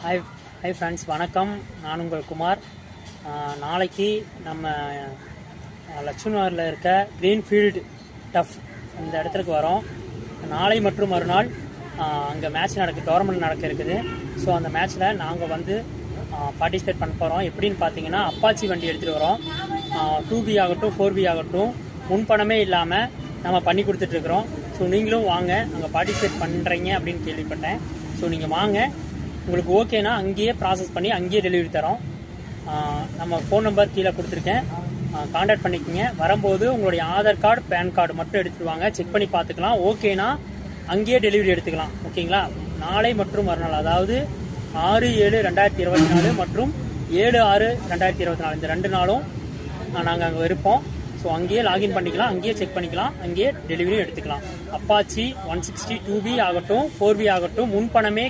Hi hi friends, வணக்கம். நான் உங்கள் குமார். நாளைக்கு நம்ம லட்சுமணரில் இருக்க க்ரீன்ஃபீல்டு டஃப் இந்த இடத்துக்கு வரோம். நாளை மற்றும் மறுநாள் அங்கே மேட்ச் டோர்னமெண்ட் நடக்க இருக்குது. ஸோ அந்த மேட்ச்சில் நாங்கள் வந்து பார்ட்டிசிபேட் பண்ண போகிறோம். எப்படின்னு பார்த்தீங்கன்னா, அப்பாச்சி வண்டி எடுத்துகிட்டு வரோம். 2B ஆகட்டும் 4B ஆகட்டும் முன்பணமே இல்லாமல் நம்ம பண்ணி கொடுத்துட்ருக்குறோம். ஸோ நீங்களும் வாங்க, அங்கே பார்ட்டிசிபேட் பண்ணுறீங்க அப்படின்னு கேள்விப்பட்டேன். ஸோ நீங்கள் வாங்க, உங்களுக்கு ஓகேனா அங்கேயே ப்ராசஸ் பண்ணி அங்கேயே டெலிவரி தரோம். நம்ம ஃபோன் நம்பர் கீழே கொடுத்துருக்கேன், கான்டாக்ட் பண்ணிக்கோங்க. வரும்போது உங்களுடைய ஆதார் கார்டு, பேன் கார்டு மட்டும் எடுத்துகிட்டு வாங்க, செக் பண்ணி பார்த்துக்கலாம். ஓகேனா அங்கேயே டெலிவரி எடுத்துக்கலாம். ஓகேங்களா? நாளை மற்றும் மறுநாள், அதாவது 6/7/2024 மற்றும் 7/6/2024 இந்த 2 நாளும் நாங்கள் அங்கே இருப்போம். ஸோ அங்கேயே லாகின் பண்ணிக்கலாம், அங்கேயே செக் பண்ணிக்கலாம், அங்கேயே டெலிவரியும் எடுத்துக்கலாம். அப்பாச்சி 160 2B ஆகட்டும் 4B ஆகட்டும் முன்பணமே